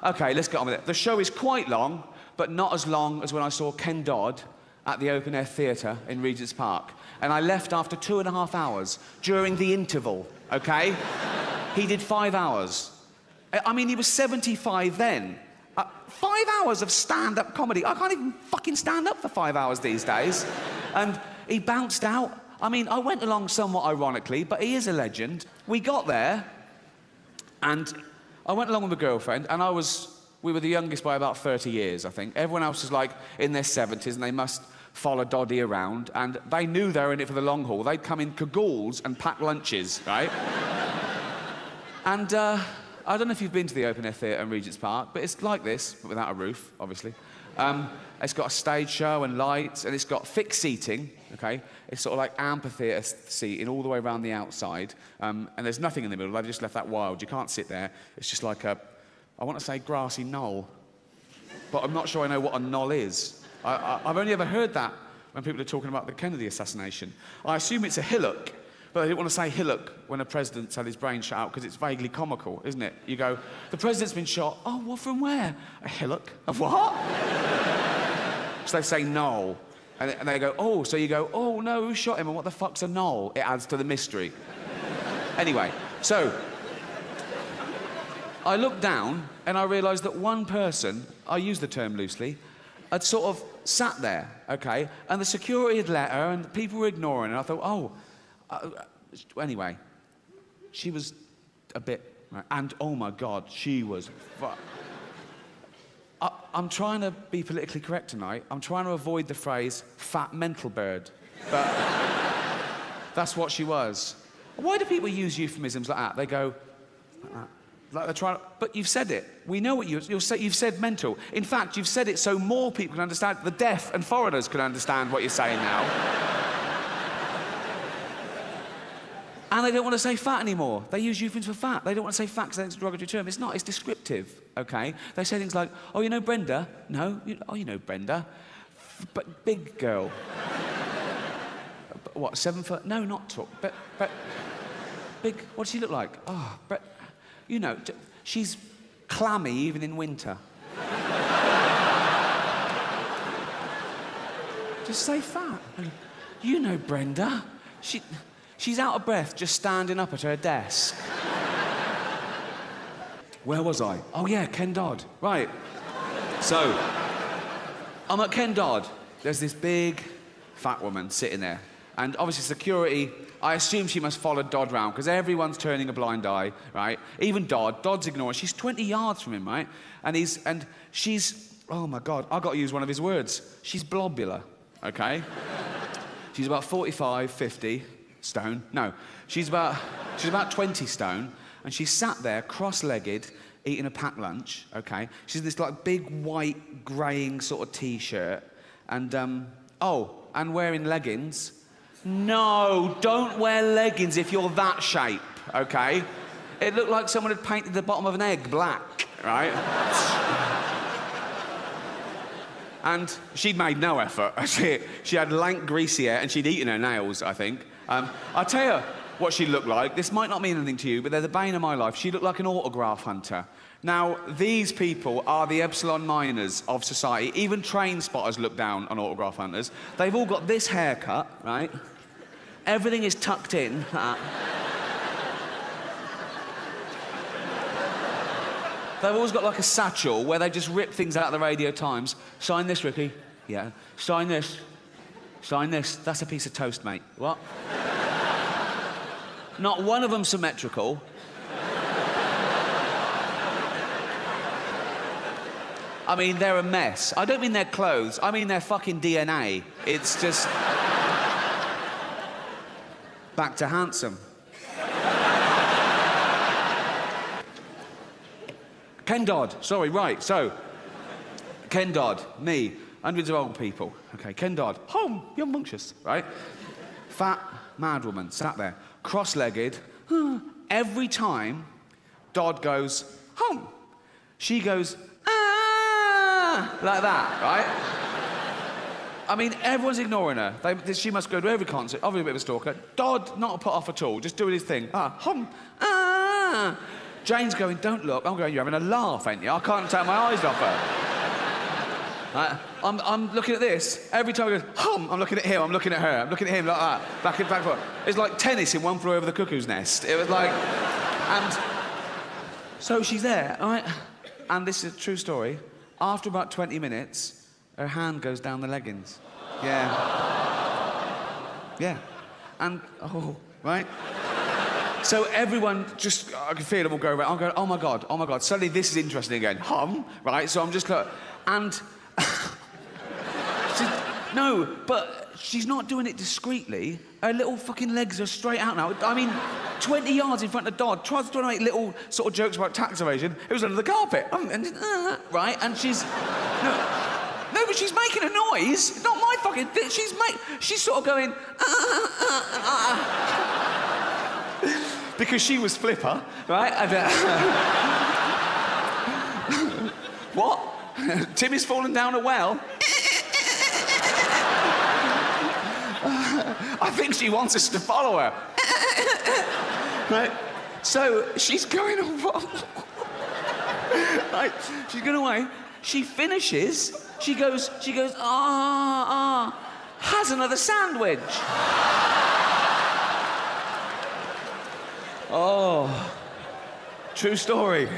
Okay, let's get on with it. The show is quite long, but not as long as when I saw Ken Dodd at the Open Air Theatre in Regent's Park. And I left after 2.5 hours during the interval, okay? He did 5 hours. I mean, he was 75 then. 5 hours of stand-up comedy. I can't even fucking stand up for 5 hours these days. And he bounced out. I mean, I went along somewhat ironically, but he is a legend. We got there, and I went along with a girlfriend, and we were the youngest by about 30 years, I think. Everyone else was like in their 70s, and they must follow Doddy around, and they knew they were in it for the long haul. They'd come in cagoules and pack lunches, right? And I don't know if you've been to the Open Air Theatre in Regent's Park, but it's like this, but without a roof, obviously. It's got a stage show and lights, and it's got fixed seating, okay? It's sort of like amphitheatre seating all the way around the outside, and there's nothing in the middle. They've just left that wild. You can't sit there. It's just like a, I want to say grassy knoll, but I'm not sure I know what a knoll is. I've only ever heard that when people are talking about the Kennedy assassination. I assume it's a hillock, but they didn't want to say hillock when a president's had his brain shot out because it's vaguely comical, isn't it? You go, the president's been shot. Oh, what, from where? A hillock? Of what? So they say knoll. And they go, oh, so you go, oh, no, who shot him and what the fuck's a knoll? It adds to the mystery. Anyway, so I looked down and I realised that one person, I use the term loosely, had sort of sat there, okay, and the security had let her and people were ignoring her. I thought, oh, anyway, she was a bit, right, and oh my God, she was, I'm trying to be politically correct tonight. I'm trying to avoid the phrase fat mental bird, but that's what she was. Why do people use euphemisms like that? They go, like they're trying to, but you've said it. We know what you've said mental. In fact, you've said it so more people can understand, the deaf and foreigners can understand what you're saying now. And they don't want to say fat anymore. They use euphemisms for fat. They don't want to say fat because it's a derogatory term. It's not, it's descriptive, okay? They say things like, oh, you know Brenda? No? You know Brenda. But big girl. What, 7 foot? No, not tall. But big, what does she look like? Oh, you know, she's clammy even in winter. Just say fat. You know Brenda. She's out of breath just standing up at her desk. Where was I? Oh yeah, Ken Dodd. Right. So, I'm at Ken Dodd. There's this big, fat woman sitting there. And obviously security, I assume she must follow Dodd round, because everyone's turning a blind eye, right? Even Dodd's ignoring. She's 20 yards from him, right? And she's, oh my God, I've got to use one of his words. She's blobular, okay? She's about 45, 50 stone. No, she's about 20 stone, and she's sat there cross-legged eating a packed lunch, okay? She's this like big white greying sort of t-shirt, and and wearing leggings. No, don't wear leggings if you're that shape, okay? It looked like someone had painted the bottom of an egg black, right? And she'd made no effort. She had lank, greasy hair, and she'd eaten her nails, I think. I'll tell you what she looked like. This might not mean anything to you, but they're the bane of my life. She looked like an autograph hunter. Now, these people are the epsilon minors of society. Even train spotters look down on autograph hunters. They've all got this haircut, right? Everything is tucked in. They've always got like a satchel where they just rip things out of the Radio Times. Sign this, Ricky. Yeah. Sign this. Sign this. That's a piece of toast, mate. What? Not one of them symmetrical. I mean, they're a mess. I don't mean their clothes. I mean their fucking DNA. It's just... Back to handsome. Ken Dodd. Sorry, right, so... Ken Dodd, me, hundreds of old people. Okay, Ken Dodd, home, young bunctious, right? Fat, mad woman, sat there, cross-legged. Every time Dodd goes, home, she goes, ah, like that, right? I mean, everyone's ignoring her. She must go to every concert, obviously a bit of a stalker. Dodd, not a put off at all, just doing his thing. Hum, ah. Jane's going, don't look. I'm going, you're having a laugh, ain't you? I can't take my eyes off her. I'm looking at this. Every time I go, hum, I'm looking at him, I'm looking at her, I'm looking at him like that. Back and forth. It's like tennis in One Flew Over the Cuckoo's Nest. It was like... And so she's there, right? And this is a true story. After about 20 minutes, her hand goes down the leggings. Yeah. Yeah. And, right? So everyone just, I can feel it all go around. I'm going, oh my God. Suddenly this is interesting again. Hum, right? So I'm just like, and... No, but she's not doing it discreetly. Her little fucking legs are straight out now. I mean, 20 yards in front of Dodd, tries to make little sort of jokes about tax evasion. It was under the carpet. Right? And she's... No, but she's making a noise. It's not my fucking thing. She's sort of going... Because she was Flipper, right? And, what? Timmy's fallen down a well. I think she wants us to follow her. Right? So she's going away. Right? She's going away. She finishes. She goes, has another sandwich. Oh, true story.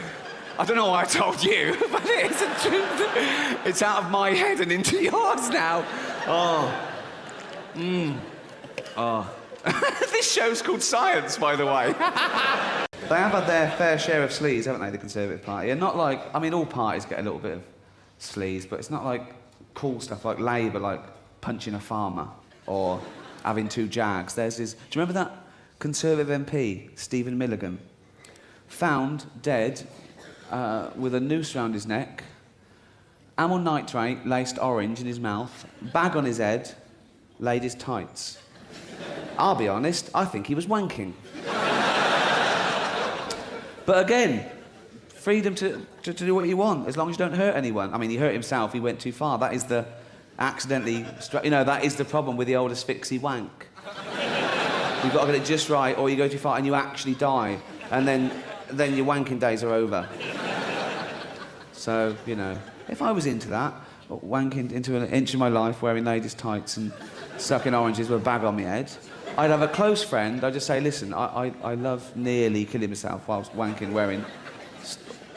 I don't know why I told you, but it's a truth. It's out of my head and into yours now. This show's called Science, by the way. They have had their fair share of sleaze, haven't they, the Conservative Party? And not like... I mean, all parties get a little bit of sleaze, but it's not like cool stuff like Labour, like punching a farmer or having 2 Jags. There's this... Do you remember that Conservative MP, Stephen Milligan? Found dead... with a noose round his neck, amyl nitrate laced orange in his mouth, bag on his head, laid his tights. I'll be honest, I think he was wanking. But again, freedom to do what you want, as long as you don't hurt anyone. I mean, he hurt himself, he went too far. That is the accidentally... that is the problem with the old asphyxie wank. You've got to get it just right, or you go too far and you actually die. And then your wanking days are over. So, if I was into that, wanking into an inch of my life, wearing ladies' tights and sucking oranges with a bag on my head, I'd have a close friend. I'd just say, listen, I love nearly killing myself whilst wanking, wearing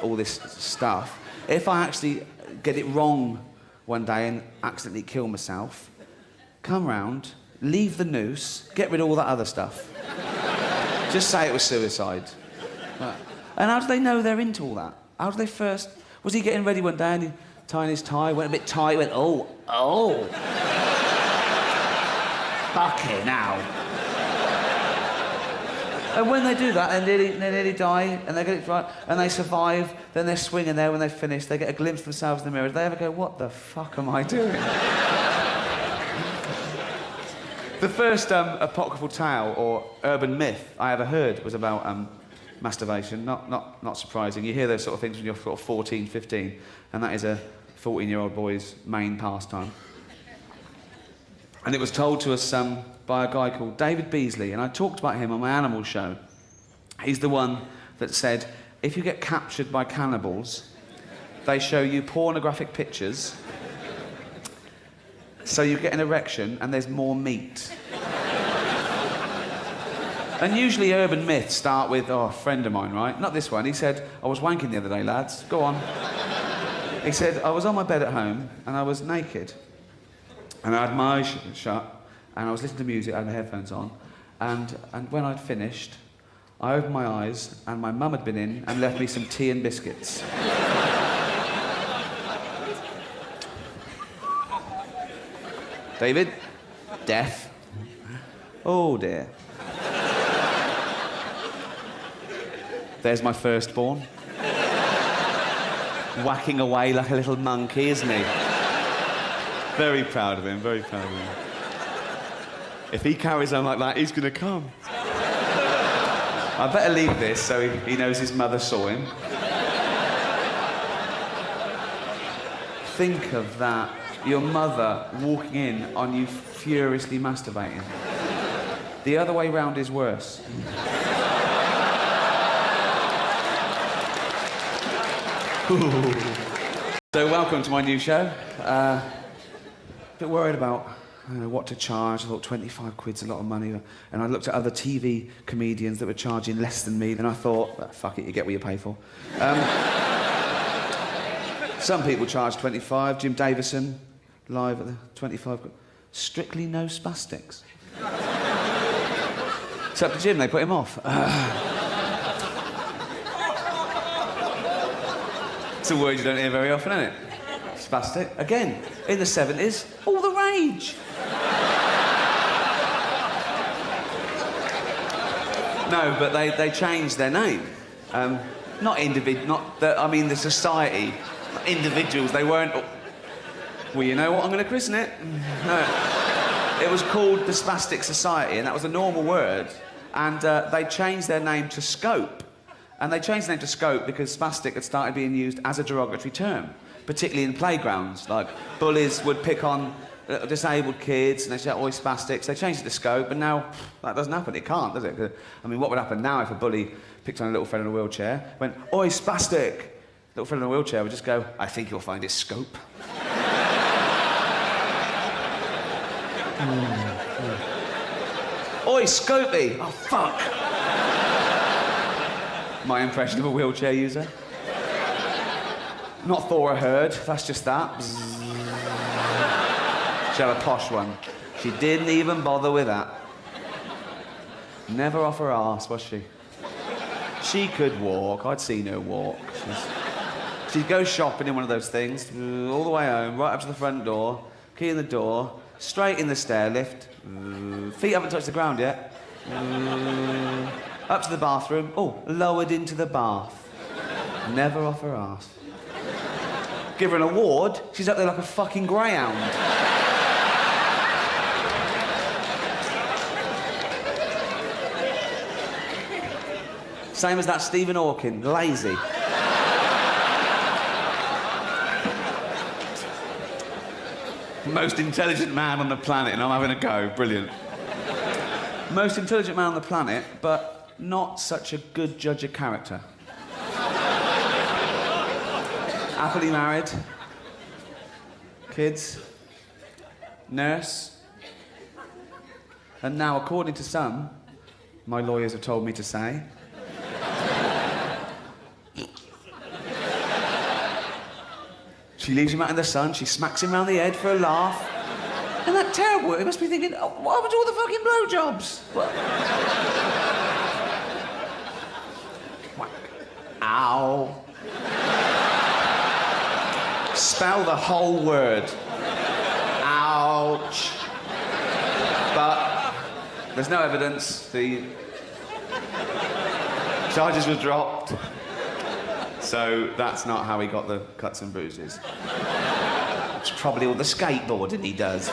all this stuff. If I actually get it wrong one day and accidentally kill myself, come round, leave the noose, get rid of all that other stuff. Just say it was suicide. And how do they know they're into all that? How do they first... Was he getting ready one day and he tying his tie, went a bit tight, went, oh. Fucking hell. And when they do that, they nearly die, and they get it right, and they survive, then they're swinging there when they finish, they get a glimpse of themselves in the mirror. Do they ever go, what the fuck am I doing? The first apocryphal tale or urban myth I ever heard was about masturbation. Not surprising. You hear those sort of things when you're sort of 14, 15, and that is a 14-year-old boy's main pastime. And it was told to us by a guy called David Beasley, and I talked about him on my Animal show. He's the one that said, if you get captured by cannibals, they show you pornographic pictures, so you get an erection and there's more meat. And usually urban myths start with, a friend of mine, right? Not this one. He said, I was wanking the other day, lads. Go on. He said, I was on my bed at home and I was naked. And I had my eyes shut and I was listening to music, I had my headphones on. And when I'd finished, I opened my eyes and my mum had been in and left me some tea and biscuits. David, death. Oh dear. There's my firstborn. Whacking away like a little monkey, isn't he? Very proud of him, very proud of him. If he carries on like that, he's going to come. I better leave this so he knows his mother saw him. Think of that. Your mother walking in on you furiously masturbating. The other way round is worse. So welcome to my new show. A bit worried about what to charge. I thought 25 quid's a lot of money. And I looked at other TV comedians that were charging less than me, and I thought, well, fuck it, you get what you pay for. Some people charge 25. Jim Davison, live at the 25. Strictly no spastics. It's up to Jim, they put him off. It's a word you don't hear very often, isn't it? Spastic. Again, in the 70s, all the rage. No, but they changed their name. Not the society, individuals, they weren't... Well, you know what, I'm going to christen it. No. It was called the Spastic Society, and that was a normal word. And they changed their name to Scope. And they changed the name to Scope because spastic had started being used as a derogatory term, particularly in playgrounds. Like, bullies would pick on disabled kids and they'd say, oi, spastics. They changed it to Scope, and now that doesn't happen. It can't, does it? I mean, what would happen now if a bully picked on a little friend in a wheelchair, went, oi, spastic? Little friend in a wheelchair would just go, I think you'll find it Scope. Oi, Scopey! Oh, fuck! My impression of a wheelchair user. Not Thora Heard, that's just that. She had a posh one. She didn't even bother with that. Never off her arse, was she? She could walk, I'd seen her walk. She'd go shopping in one of those things, all the way home, right up to the front door, key in the door, straight in the stair lift, feet haven't touched the ground yet. Up to the bathroom. Oh, lowered into the bath. Never off her arse. Give her an award, she's up there like a fucking greyhound. Same as that Stephen Hawking, lazy. Most intelligent man on the planet, and I'm having a go. Brilliant. Most intelligent man on the planet, but not such a good judge of character. Happily married. Kids. Nurse. And now, according to some, my lawyers have told me to say, she leaves him out in the sun, she smacks him round the head for a laugh. Isn't that terrible? He must be thinking, oh, what happened to all the fucking blowjobs? Ow. Spell the whole word. Ouch. But there's no evidence. The charges were dropped. So that's not how he got the cuts and bruises. It's probably all the skateboarding he does.